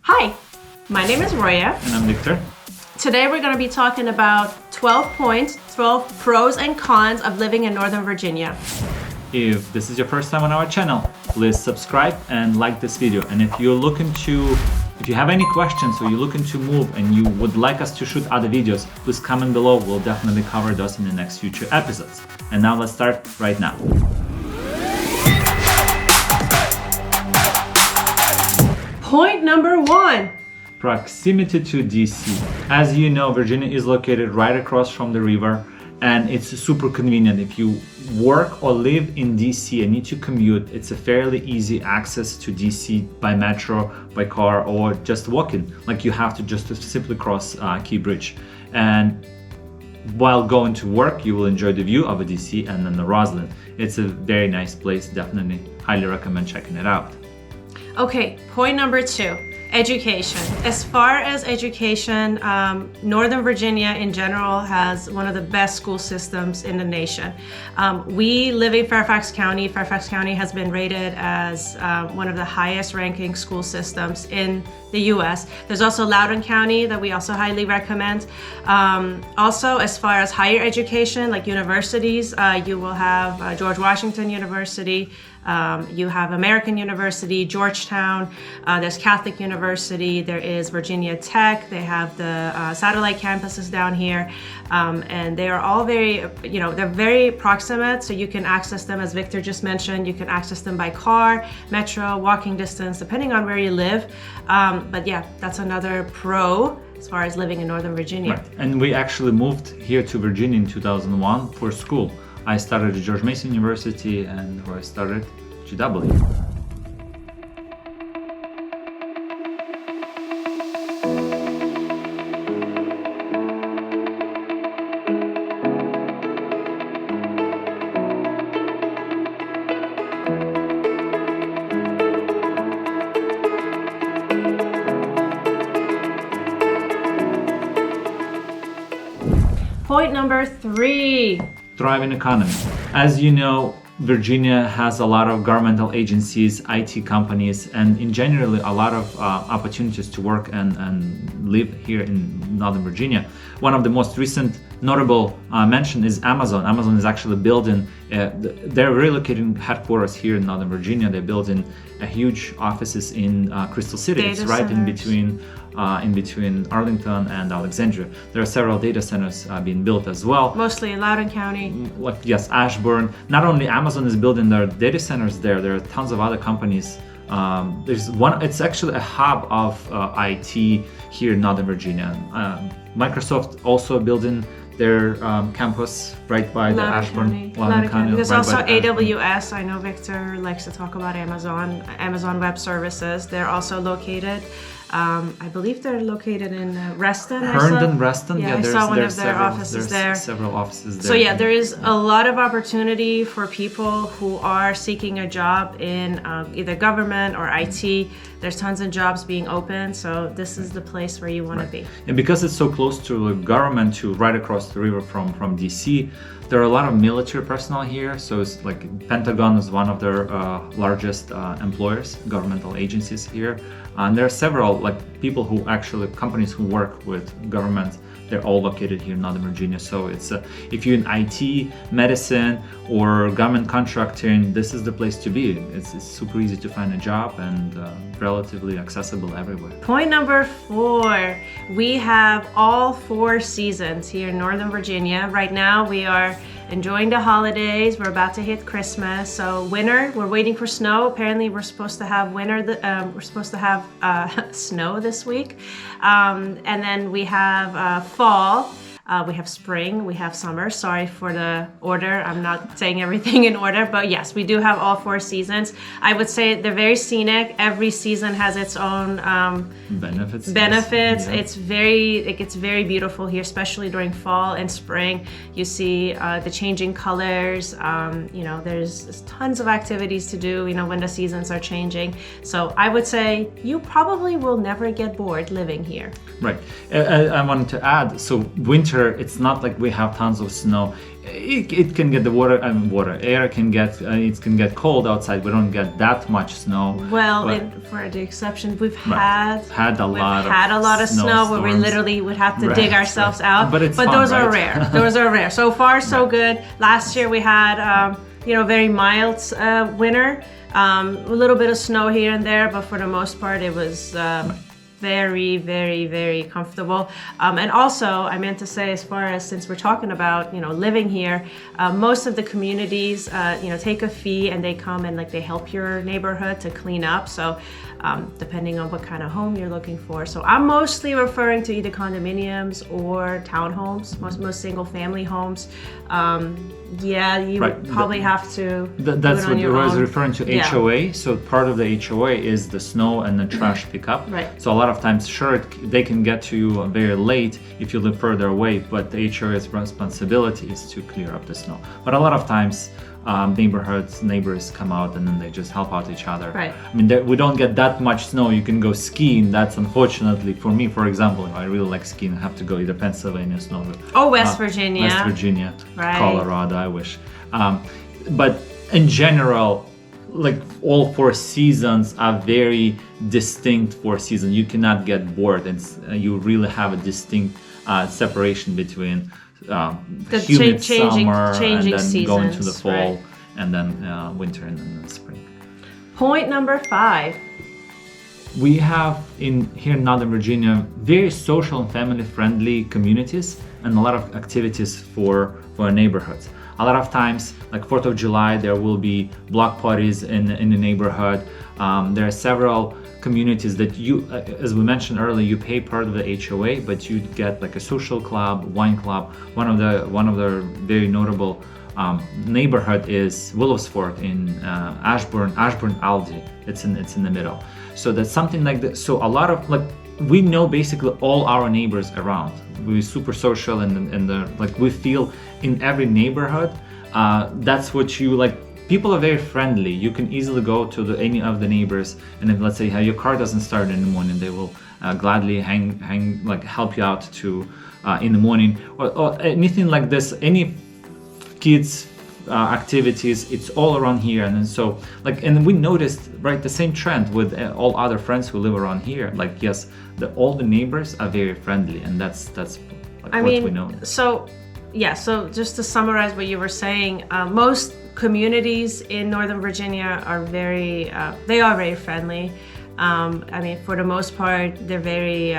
Hi, my name is Roya. And I'm Viktar. Today we're going to be talking about 12 pros and cons of living in Northern Virginia. If this is your first time on our channel, please subscribe and like this video. And if you have any questions or you're looking to move and you would like us to shoot other videos, please comment below. We'll definitely cover those in the next future episodes. And now let's start right now. Point number 1. Proximity to DC. As you know, Virginia is located right across from the river, and it's super convenient. If you work or live in DC and need to commute, it's a fairly easy access to DC by metro, by car, or just walking. Like you have to just simply cross Key Bridge. And while going to work, you will enjoy the view of a DC and then the Roslyn. It's a very nice place. Definitely highly recommend checking it out. Okay, point number 2. Education. As far as education, Northern Virginia in general has one of the best school systems in the nation. We live in Fairfax County. Fairfax County has been rated as one of the highest ranking school systems in the US. There's also Loudoun County that we also highly recommend. Also, as far as higher education, like universities, you will have George Washington University, you have American University, Georgetown, there's Catholic University, there is Virginia Tech, they have the satellite campuses down here, and they are all very, they're very proximate, so you can access them, as Viktar just mentioned, you can access them by car, metro, walking distance, depending on where you live. But yeah, that's another pro as far as living in Northern Virginia. Right. And we actually moved here to Virginia in 2001 for school. I started at George Mason University and Roya started GW. Point number 3. Thriving economy. As you know, Virginia has a lot of governmental agencies, IT companies, and in generally a lot of opportunities to work and live here in Northern Virginia. One of the most recent notable mention is Amazon. Amazon is actually building, they're relocating headquarters here in Northern Virginia. They're building huge offices in Crystal City. It's right in between Arlington and Alexandria. There are several data centers being built as well. Mostly in Loudoun County. Yes, Ashburn. Not only Amazon is building their data centers there are tons of other companies. It's actually a hub of IT here in Northern Virginia. Microsoft also building their campus right by the Ashburn. Loudoun County. There's also AWS. I know Viktar likes to talk about Amazon Web Services. They're also located, I believe they're located in Reston. Herndon, Reston. Yeah, I saw one of their offices there. Several offices there. So yeah, there is a lot of opportunity for people who are seeking a job in either government or IT. There's tons of jobs being open, so this is the place where you want to be. And because it's so close to the government, to right across the river from DC, there are a lot of military personnel here. So it's like Pentagon is one of their largest employers, governmental agencies here. And there are several companies who work with government. They're all located here in Northern Virginia. So it's if you're in IT, medicine, or government contracting, this is the place to be. It's super easy to find a job and relatively accessible everywhere. Point number 4. We have all 4 seasons here in Northern Virginia. Right now we are enjoying the holidays. We're about to hit Christmas. So winter, we're waiting for snow. Apparently we're supposed to have snow this week. And then we have fall. We have spring, we have summer. Sorry for the order. I'm not saying everything in order, but yes, we do have all 4 seasons. I would say they're very scenic. Every season has its own benefits. Yeah. It's very beautiful here, especially during fall and spring. You see the changing colors. There's tons of activities to do, when the seasons are changing. So I would say you probably will never get bored living here. Right. I wanted to add, so winter winter, it's not like we have tons of snow. It can get air can get it can get cold outside. We don't get that much snow. Well, for the exception, we've had a lot of snow where we literally would have to dig ourselves out. But those are rare. Those are rare. So far, so good. Last year we had very mild winter. A little bit of snow here and there, but for the most part, it was very, very, very comfortable. And also, I meant to say, as far as since we're talking about living here, most of the communities take a fee and they come and they help your neighborhood to clean up. So depending on what kind of home you're looking for. So I'm mostly referring to either condominiums or townhomes, most single family homes. You would probably have to that's what I was referring to, HOA. Yeah. So part of the HOA is the snow and the trash pickup. Right. So a lot of times, sure, they can get to you very late if you live further away, but the HOA's responsibility is to clear up the snow. But a lot of times, neighbors come out and then they just help out each other. Right. I mean, we don't get that much snow. You can go skiing. That's unfortunately for me, for example, I really like skiing. I have to go either Pennsylvania snow. West Virginia. West Virginia, right. Colorado, I wish. But in general, all 4 seasons are very distinct 4 seasons. You cannot get bored. You really have a distinct separation between the humid summer changing and then seasons, going to the fall, right. and then winter and then spring. Point number 5. We have here in Northern Virginia very social and family friendly communities and a lot of activities for our neighborhoods. A lot of times, like 4th of July, there will be block parties in the neighborhood. There are several communities that as we mentioned earlier, you pay part of the HOA, but you get a social club, wine club. One of the very notable neighborhood is Willowsford in Ashburn Aldi. It's in the middle. So that's something like that. So a lot of we know basically all our neighbors around. We're super social and we feel in every neighborhood. That's what you People are very friendly. You can easily go to any of the neighbors, and if let's say your car doesn't start in the morning, they will gladly help you out to in the morning or anything like this. Any kids activities, it's all around here, and then so and we noticed the same trend with all other friends who live around here. Yes, all the neighbors are very friendly, and that's what we know. So just to summarize what you were saying, most communities in Northern Virginia are very friendly. For the most part, they're very,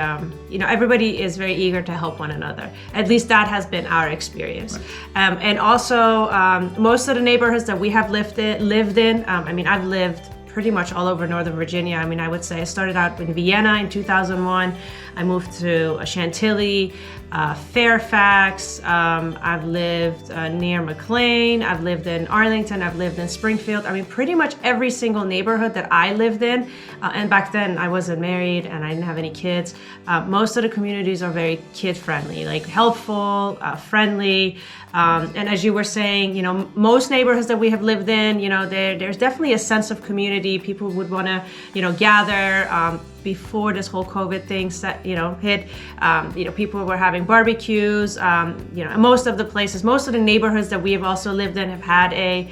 everybody is very eager to help one another. At least that has been our experience. Right. And also, most of the neighborhoods that we have lived in, I've lived pretty much all over Northern Virginia. I would say I started out in Vienna in 2001. I moved to Chantilly, Fairfax. I've lived near McLean. I've lived in Arlington. I've lived in Springfield. Pretty much every single neighborhood that I lived in. And back then I wasn't married and I didn't have any kids. Most of the communities are very kid-friendly, helpful, friendly. And as you were saying, most neighborhoods that we have lived in, there's definitely a sense of community. People would want to, gather. Before this whole COVID thing hit, people were having barbecues. Most of the neighborhoods that we have also lived in have had a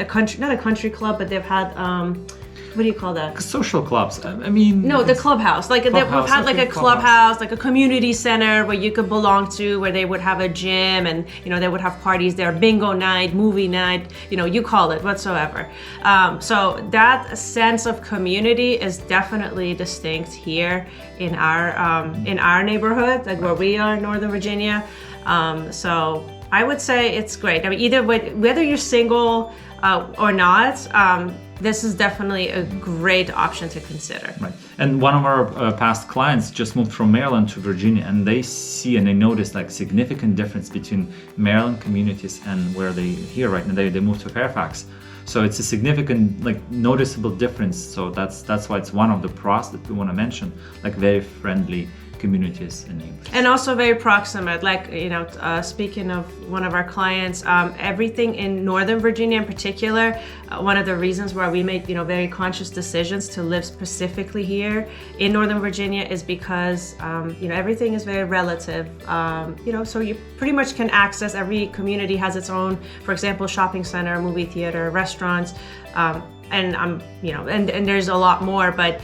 country, not a country club, but they've had. What do you call that? Social clubs. No, the clubhouse. We've had a clubhouse, a community center where you could belong to, where they would have a gym and they would have parties there, bingo night, movie night, you call it whatsoever. So that sense of community is definitely distinct here in our neighborhood, where we are in Northern Virginia. So I would say it's great. Whether you're single or not. This is definitely a great option to consider. Right. And one of our past clients just moved from Maryland to Virginia, and they see and they notice significant difference between Maryland communities and where they here right now. They moved to Fairfax. So it's a significant noticeable difference. So that's why it's one of the pros that we want to mention, very friendly communities in English. And also very proximate, like, speaking of one of our clients, everything in Northern Virginia in particular, one of the reasons why we made, very conscious decisions to live specifically here in Northern Virginia is because, everything is very relative, so you pretty much can access, every community has its own, for example, shopping center, movie theater, restaurants, and there's a lot more, but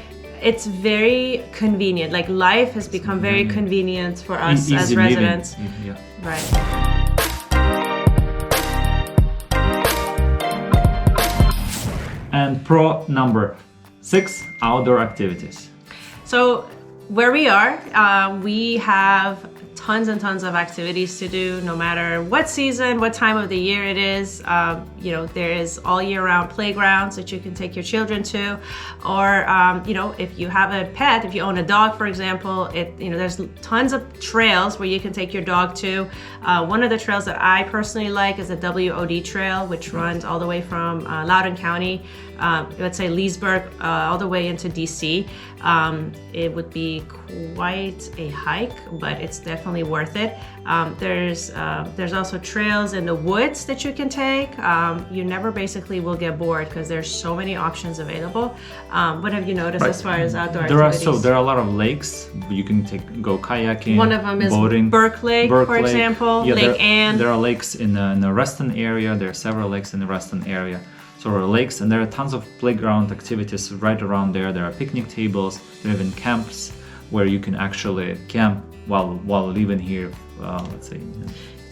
it's very convenient. Like, life has become very convenient for us as residents. Yeah. Right. And pro number 6, outdoor activities. So where we are, we have tons and tons of activities to do, no matter what season, what time of the year it is. There is all year round playgrounds that you can take your children to, or if you have a pet, if you own a dog, for example, there's tons of trails where you can take your dog to. One of the trails that I personally like is the WOD trail, which runs all the way from Loudoun County, let's say Leesburg, all the way into DC. It would be quite a hike, but it's definitely worth it. There's also trails in the woods that you can take. You never basically will get bored because there's so many options available. What have you noticed as far as outdoor activities? There are a lot of lakes you can go kayaking. One of them is boating, Burke Lake, for example. Yeah, Lake Ann. There are lakes in the Reston area. There are several lakes in the Reston area. So there are lakes, and there are tons of playground activities right around there. There are picnic tables. There are even camps where you can actually camp while living here, let's say.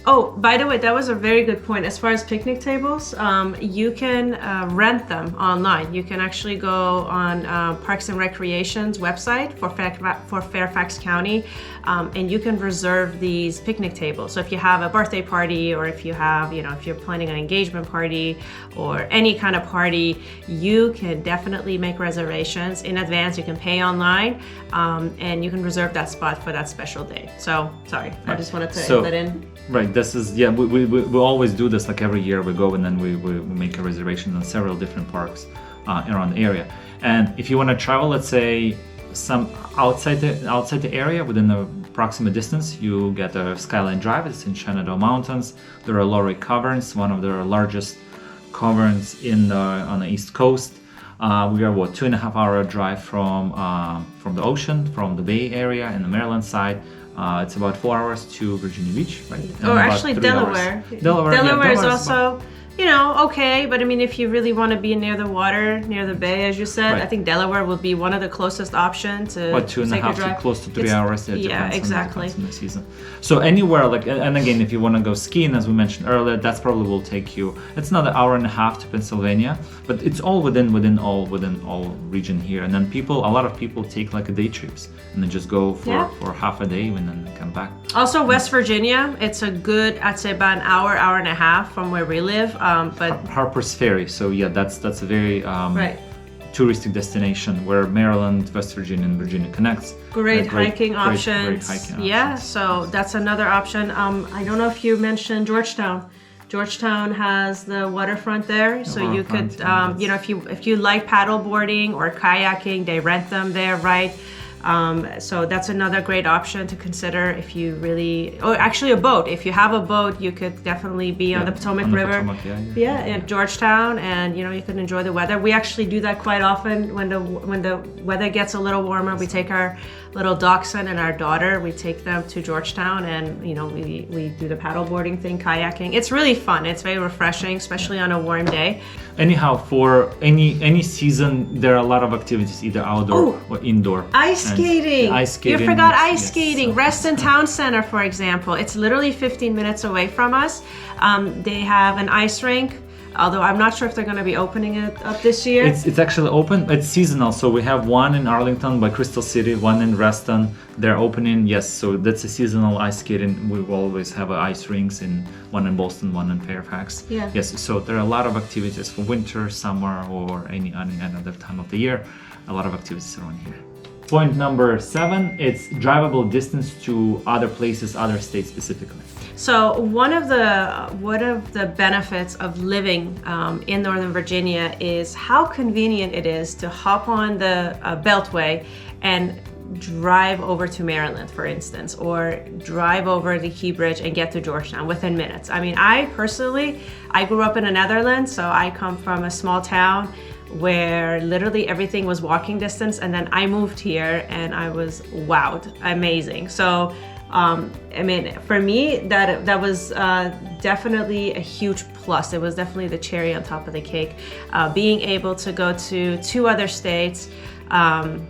Oh, by the way, that was a very good point. As far as picnic tables, you can rent them online. You can actually go on Parks and Recreation's website for Fairfax County, and you can reserve these picnic tables. So if you have a birthday party, or if you have, if you're planning an engagement party or any kind of party, you can definitely make reservations in advance. You can pay online, and you can reserve that spot for that special day. So, sorry, I just wanted to add that in. Right, this is, we always do this, like every year we go and then we make a reservation on several different parks around the area. And if you want to travel, let's say some outside the area within the approximate distance, you get a Skyline Drive. It's in Shenandoah Mountains. There are Lowry Caverns, one of the largest caverns on the East Coast. We are 2.5 hour drive from the ocean, from the Bay Area and the Maryland side. It's about 4 hours to Virginia Beach, right? Or actually Delaware. Delaware is also, okay. But I mean, if you really want to be near the water, near the bay, as you said, right. I think Delaware would be one of the closest options to take a drive. To close to 3 hours. Yeah, exactly. On the season. So anywhere, and again, if you want to go skiing, as we mentioned earlier, that's probably will take you. It's another 1.5 hours to Pennsylvania, but it's all within all region here. And then a lot of people take like a day trips and then just go for half a day and then come back. Also, West Virginia, it's a good, I'd say about an hour and a half from where we live. But Harper's Ferry, so that's a very right. touristic destination where Maryland, West Virginia, and Virginia connects. Great hiking options. Great hiking yeah, options. So that's another option. I don't know if you mentioned Georgetown. Georgetown has the waterfront there, so you could, if you like paddle boarding or kayaking, they rent them there, right? So that's another great option to consider if you really, or actually a boat. If you have a boat, you could definitely be on the Potomac River. In Georgetown, and you can enjoy the weather. We actually do that quite often when the weather gets a little warmer. We take our little dachshund and our daughter. We take them to Georgetown, and we do the paddle boarding thing, kayaking. It's really fun. It's very refreshing, especially on a warm day. Anyhow, for any season, there are a lot of activities, either outdoor or indoor. Ice skating. Ice skating. You forgot ice skating. Reston Town Center, for example. It's literally 15 minutes away from us. They have an ice rink. Although I'm not sure if they're going to be opening it up this year. It's actually open. It's seasonal. So we have one in Arlington by Crystal City, one in Reston. They're opening, yes. So that's a seasonal ice skating. We always have ice rinks, one in Boston, one in Fairfax. Yeah. Yes. So there are a lot of activities for winter, summer, or any other time of the year. A lot of activities around here. Point number 7, it's drivable distance to other places, other states specifically. So one of the benefits of living in Northern Virginia is how convenient it is to hop on the Beltway and drive over to Maryland, for instance, or drive over the Key Bridge and get to Georgetown within minutes. I mean, I grew up in the Netherlands, so I come from a small town where literally everything was walking distance, and then I moved here and I was wowed, amazing. So I mean, for me, that was definitely a huge plus. It was definitely the cherry on top of the cake. Being able to go to 2 other states, and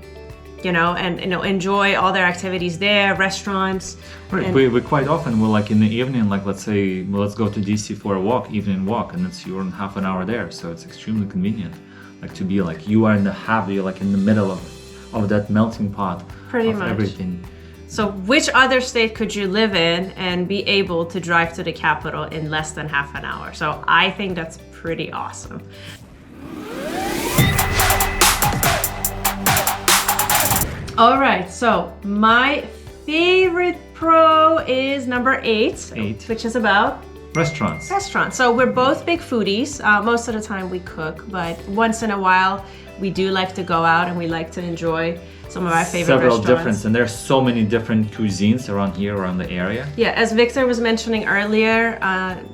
enjoy all their activities there, restaurants. Right. We quite often will, like in the evening, like let's say let's go to DC for a walk, evening walk, and you're in half an hour there, so it's extremely convenient. Like to be like you're like in the middle of that melting pot Pretty of much. everything. So which other state could you live in and be able to drive to the capital in less than half an hour? So I think that's pretty awesome. All right, so my favorite pro is number 8, which is about Restaurants. So we're both big foodies. Most of the time we cook, but once in a while we do like to go out and we like to enjoy some of our favorite Several restaurants. different, and there's so many different cuisines around the area. Yeah, as Viktar was mentioning earlier,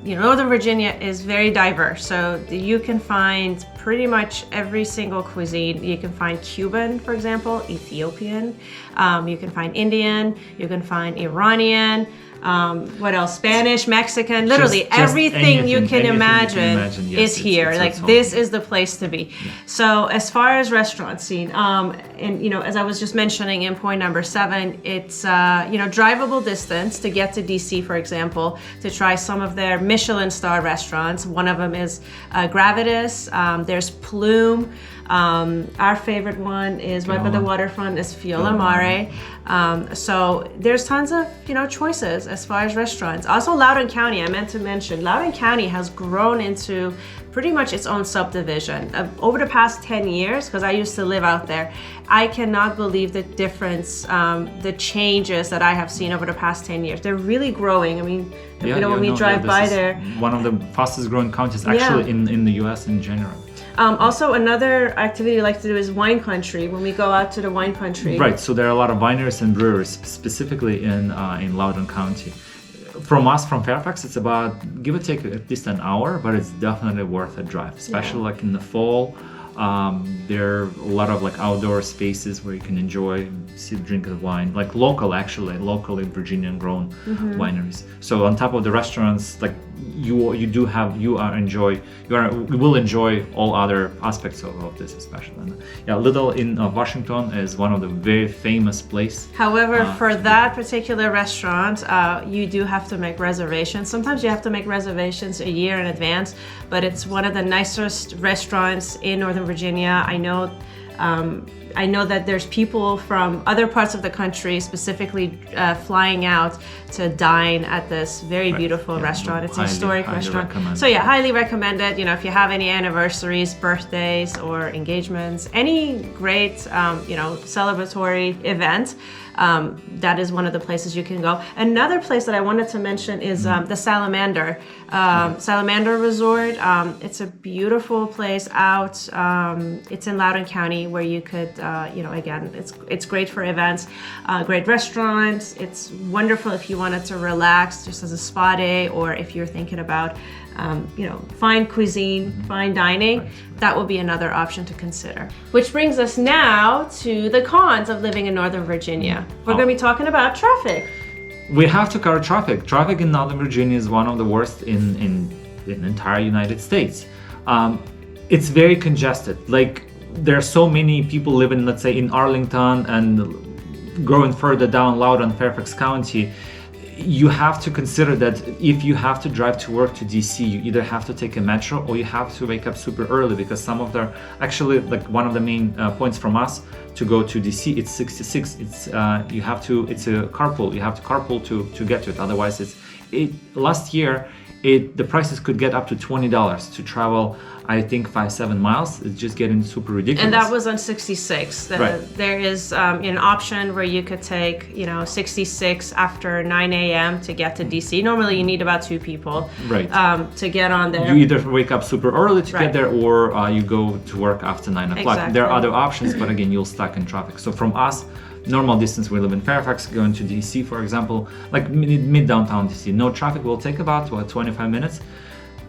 Northern Virginia is very diverse. So you can find pretty much every single cuisine. You can find Cuban, for example, Ethiopian. You can find Indian. You can find Iranian. What else? Spanish, Mexican, literally Just everything you can imagine, yes, is here. it's This is the place to be. Yeah. So as far as restaurants scene, and as I was just mentioning in point number 7, it's drivable distance to get to DC, for example, to try some of their Michelin star restaurants. One of them is Gravitas. There's Plume. Our favorite one is right by the waterfront is Fiola Mare. So there's tons of choices as far as restaurants. Also Loudoun County, I meant to mention, Loudoun County has grown into pretty much its own subdivision. Over the past 10 years, because I used to live out there, I cannot believe the difference, the changes that I have seen over the past 10 years. They're really growing. I mean, when we drive by there. One of the fastest growing counties actually in the US in general. Also, another activity I like to do is wine country, when we go out to the wine country. Right, so there are a lot of wineries and breweries, specifically in Loudoun County. From Fairfax, it's about, give or take at least an hour, but it's definitely worth a drive, especially like in the fall. There are a lot of like outdoor spaces where you can enjoy, drink of wine, like locally Virginian grown wineries. So on top of the restaurants, like you will enjoy all other aspects of this, especially. And, Little in Washington is one of the very famous places. However, for that particular restaurant, you do have to make reservations. Sometimes you have to make reservations a year in advance, but it's one of the nicest restaurants in Northern Virginia. I know that there's people from other parts of the country specifically flying out to dine at this very beautiful restaurant. It's a historic restaurant. So highly recommend it. If you have any anniversaries, birthdays, or engagements, any great, celebratory event, that is one of the places you can go. Another place that I wanted to mention is the Salamander Resort. It's a beautiful place out. It's in Loudoun County, where you could, again, it's great for events, great restaurants. It's wonderful if you wanted to relax just as a spa day, or if you're thinking about, fine cuisine, fine dining. That will be another option to consider. Which brings us now to the cons of living in Northern Virginia. We're going to be talking about traffic. We have to cover traffic. Traffic in Northern Virginia is one of the worst in the entire United States. It's very congested. Like, there are so many people living, let's say, in Arlington and going further down Loudoun, Fairfax County. You have to consider that if you have to drive to work to DC, you either have to take a metro or you have to wake up super early, because some of the, actually, like one of the main points from us to go to DC, it's 66. It's it's a carpool. You have to carpool to get to it. Otherwise, last year the prices could get up to $20 to travel, I think 5-7 miles. It's just getting super ridiculous. And that was on 66. Right. There is an option where you could take 66 after 9 a.m. to get to DC. Normally you need about 2 people to get on there. You either wake up super early to get there, or you go to work after 9 o'clock. Exactly. There are other options, but again, you'll stuck in traffic. So from us normal distance, we live in Fairfax, going to DC, for example, like mid downtown DC, no traffic will take about 25 minutes.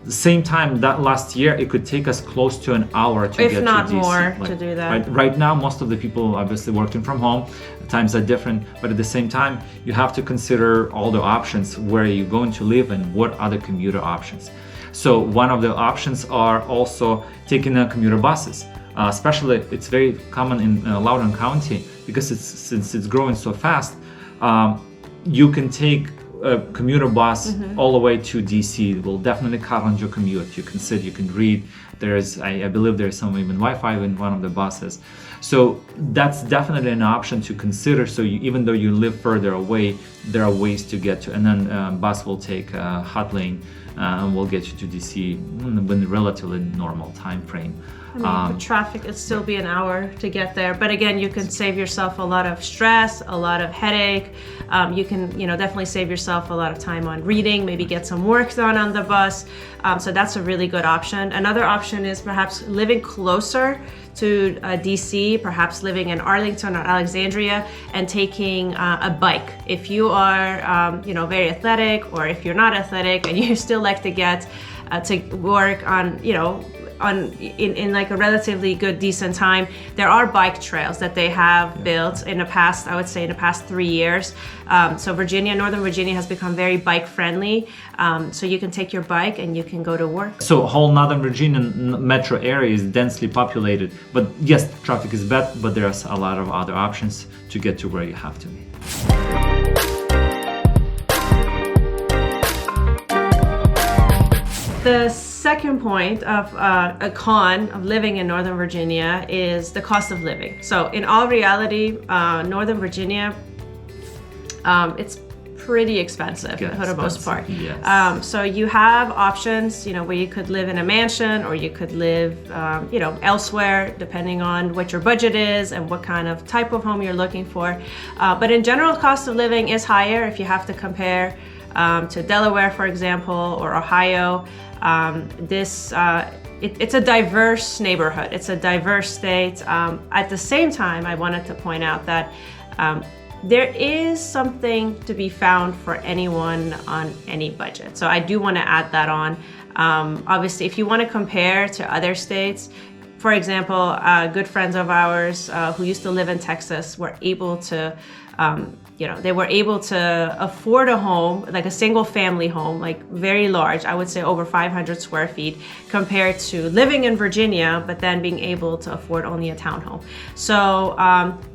The same time that last year, it could take us close to an hour to get to DC. If not more, to do that. Right now, most of the people obviously working from home, times are different, but at the same time, you have to consider all the options, where you're going to live and what other commuter options. So one of the options are also taking commuter buses. Especially, it's very common in Loudoun County, because since it's growing so fast, you can take a commuter bus all the way to DC. It will definitely cut on your commute. You can sit, you can read. There's, I believe there's some even Wi-Fi in one of the buses. So that's definitely an option to consider. So even though you live further away, there are ways to get to, and then bus will take a hot lane and will get you to DC in a relatively normal time frame. I mean, with traffic, it'd still be an hour to get there. But again, you can save yourself a lot of stress, a lot of headache. You can, definitely save yourself a lot of time on reading, maybe get some work done on the bus. So that's a really good option. Another option is perhaps living closer to DC, perhaps living in Arlington or Alexandria, and taking a bike. If you are, very athletic, or if you're not athletic and you still like to get to work on, in like a relatively good, decent time, there are bike trails that they have built in the past, I would say in the past 3 years. So Northern Virginia has become very bike friendly. So you can take your bike and you can go to work. So whole Northern Virginia metro area is densely populated, but yes, traffic is bad, but there's a lot of other options to get to where you have to be. The second point of a con of living in Northern Virginia is the cost of living. So in all reality, Northern Virginia, it's pretty expensive for the most part. Yes. So you have options, where you could live in a mansion, or you could live, elsewhere, depending on what your budget is and what kind of type of home you're looking for. But in general, cost of living is higher if you have to compare to Delaware, for example, or Ohio. It's a diverse neighborhood. It's a diverse state. At the same time, I wanted to point out that there is something to be found for anyone on any budget. So I do want to add that on. Obviously, if you want to compare to other states, for example, good friends of ours who used to live in Texas were able to they were able to afford a home, like a single family home, like very large, I would say over 500 square feet, compared to living in Virginia, but then being able to afford only a townhome. So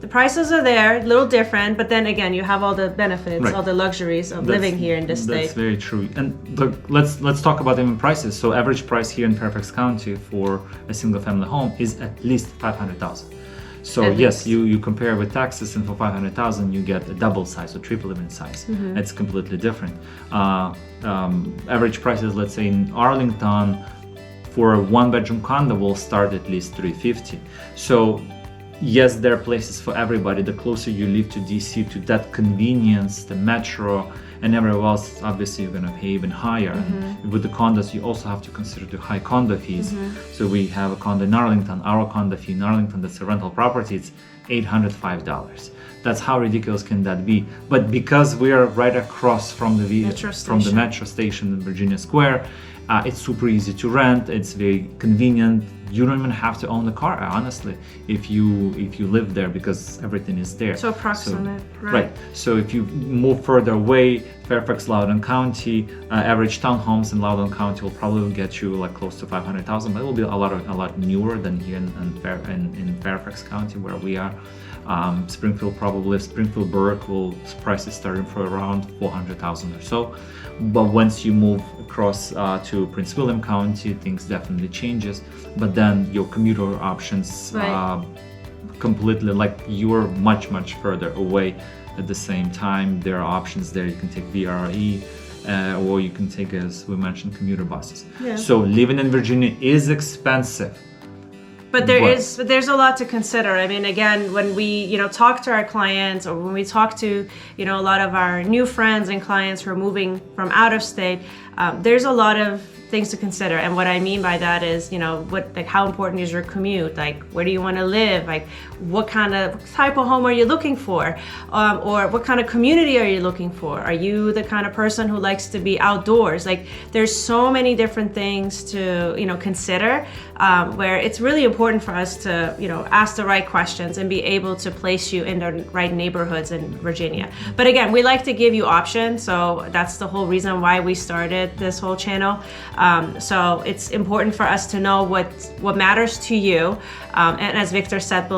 the prices are there, a little different, but then again, you have all the benefits, all the luxuries of living here in this state. That's very true. And look, let's talk about even prices. So average price here in Fairfax County for a single family home is at least $500,000. So yes, you compare with Texas, and for $500,000 you get a double size or triple even size. It's completely different. Average prices, let's say in Arlington, for a one-bedroom condo will start at least $350,000. So yes, there are places for everybody. The closer you live to DC, to that convenience, the metro, and everywhere else, obviously you're gonna pay even higher. And with the condos, you also have to consider the high condo fees. So we have a condo in Arlington. Our condo fee in Arlington, that's a rental property, it's $805. That's how ridiculous can that be? But because we are right across from the metro station in Virginia Square, it's super easy to rent. It's very convenient. You don't even have to own the car, honestly, if you live there, because everything is there. So approximate, right? So if you move further away, Fairfax, Loudoun County, average townhomes in Loudoun County will probably get you like close to $500,000, but it will be a lot newer than here in Fairfax County where we are. Springfield Burke will prices starting for around $400,000 or so. But once you move across to Prince William County, things definitely changes. But then your commuter options completely, like you're much further away. At the same time, there are options there. You can take VRE, or you can take, as we mentioned, commuter buses. So living in Virginia is expensive. But there's a lot to consider. I mean, again, when we talk to our clients, or when we talk to a lot of our new friends and clients who are moving from out of state, there's a lot of things to consider. And what I mean by that is, how important is your commute? Like, where do you want to live? Like, what type of home are you looking for? Or what kind of community are you looking for? Are you the kind of person who likes to be outdoors? Like, there's so many different things to, consider, where it's really important for us to, ask the right questions and be able to place you in the right neighborhoods in Virginia. But again, we like to give you options. So that's the whole reason why we started this whole channel. So it's important for us to know what matters to you. And as Viktar said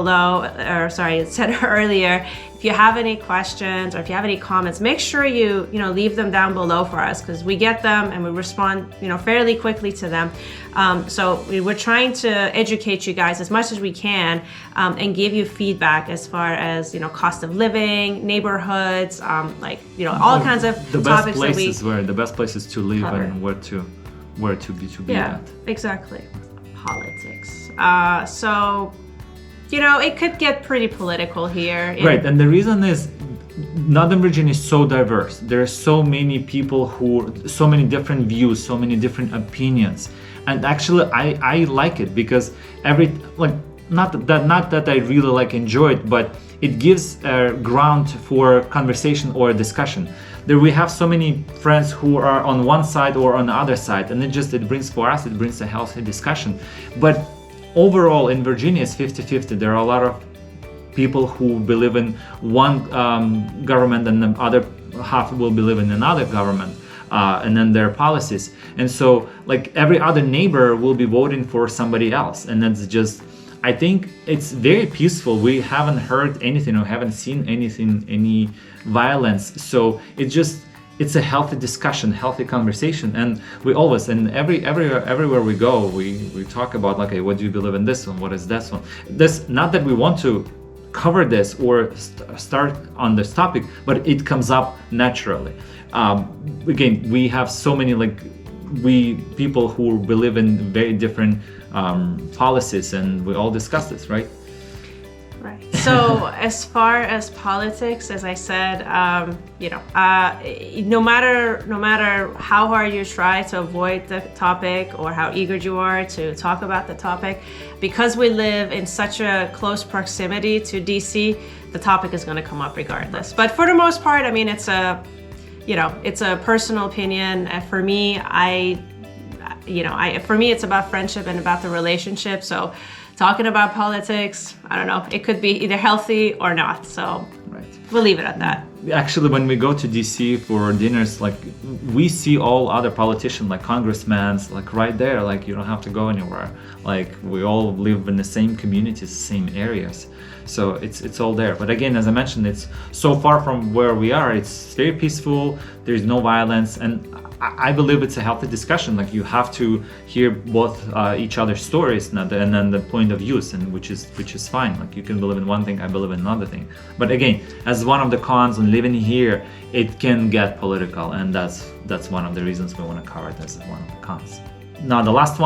said earlier, if you have any questions or if you have any comments, make sure you leave them down below for us, because we get them and we respond fairly quickly to them. So we're trying to educate you guys as much as we can, and give you feedback as far as cost of living, neighborhoods, all kinds of topics that we the best places to live cover. And where to be at. Exactly. Politics. So it could get pretty political here. Right, and the reason is Northern Virginia is so diverse. There are so many people so many different views, so many different opinions. And actually, I like it because not that I really enjoy it, but it gives a ground for conversation or discussion. There we have so many friends who are on one side or on the other side, and it brings a healthy discussion. But overall in Virginia it's 50-50. There are a lot of people who believe in one government and the other half will believe in another government, and then their policies. And so every other neighbor will be voting for somebody else. And that's just, I think it's very peaceful. We haven't heard anything or haven't seen any violence. So it's a healthy discussion, healthy conversation, and we always, and everywhere we go, we talk about okay, what do you believe in this one? What is this one? This, not that we want to cover this or start on this topic, but it comes up naturally. Again, we have so many people who believe in very different policies, and we all discuss this, right? Right. So as far as politics, as I said, no matter how hard you try to avoid the topic or how eager you are to talk about the topic, because we live in such a close proximity to DC, the topic is going to come up regardless. But for the most part, I mean, it's a personal opinion. For me, for me, it's about friendship and about the relationship. So talking about politics, I don't know, it could be either healthy or not. So right. We'll leave it at that. Actually, when we go to DC for dinners, we see all other politicians, congressmen, right there. You don't have to go anywhere. We all live in the same communities, same areas. So it's all there. But again, as I mentioned, it's so far from where we are. It's very peaceful. There's no violence, and I believe it's a healthy discussion. You have to hear both each other's stories and then the point of views, and which is fine. You can believe in one thing, I believe in another thing. But again, as one of the cons on living here, it can get political, and that's one of the reasons we want to cover it as one of the cons. Now the last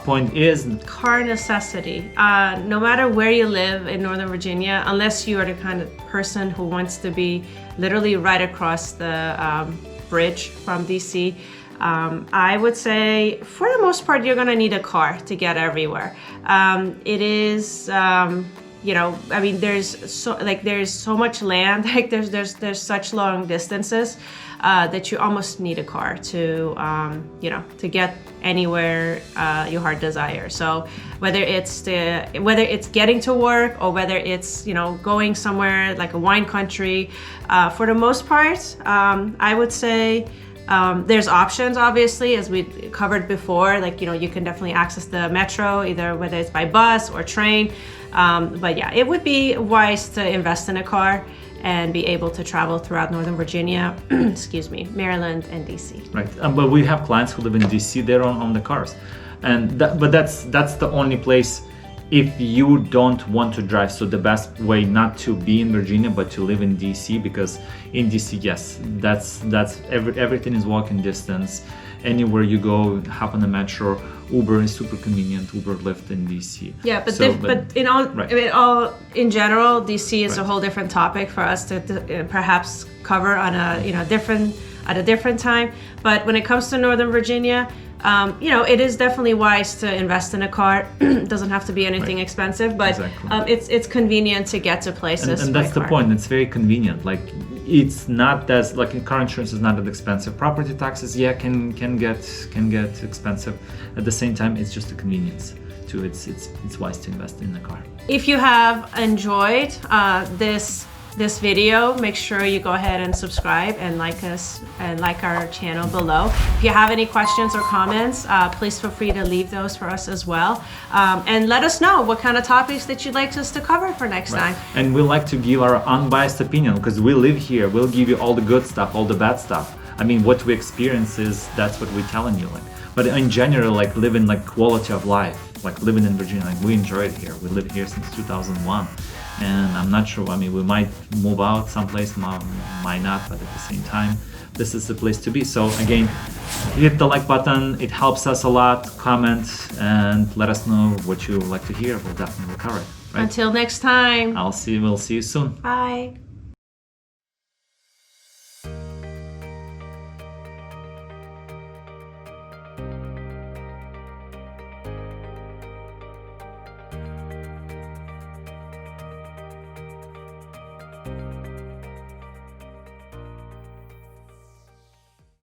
point is car necessity. No matter where you live in Northern Virginia, unless you are the kind of person who wants to be literally right across the bridge from DC, I would say for the most part you're gonna need a car to get everywhere. It is I mean, there's so much land, there's such long distances that you almost need a car to to get anywhere your heart desires. So whether it's getting to work or whether it's going somewhere like a wine country, for the most part, I would say there's options, obviously, as we covered before. You can definitely access the metro, either whether it's by bus or train. But yeah, it would be wise to invest in a car and be able to travel throughout Northern Virginia, Maryland and DC. Right, but we have clients who live in DC. They're on the cars, but that's the only place if you don't want to drive. So the best way not to be in Virginia but to live in DC, because in DC, yes, that's everything is walking distance. Anywhere you go, hop on the metro. Uber is super convenient. Uber, Lyft in DC. Yeah, but in general, DC is a whole different topic for us to perhaps cover on a different time. But when it comes to Northern Virginia, it is definitely wise to invest in a car. It doesn't have to be anything expensive, but Exactly. it's convenient to get to places. And that's the point. It's very convenient. Like it's not as like car insurance is not that expensive. Property taxes, can get expensive. At the same time, it's just a convenience. Too. It's wise to invest in a car. If you have enjoyed this video, make sure you go ahead and subscribe and like us and like our channel below. If you have any questions or comments, please feel free to leave those for us as well. And let us know what kind of topics that you'd like us to cover for next time. And we like to give our unbiased opinion because we live here. We'll give you all the good stuff, all the bad stuff. I mean, what we experience that's what we're telling you. But in general, living quality of life, living in Virginia, we enjoy it here. We live here since 2001. And I'm not sure, we might move out someplace, might not, but at the same time, this is the place to be. So again, hit the like button, it helps us a lot. Comment and let us know what you would like to hear. We'll definitely cover it. Right? Until next time. We'll see you soon. Bye.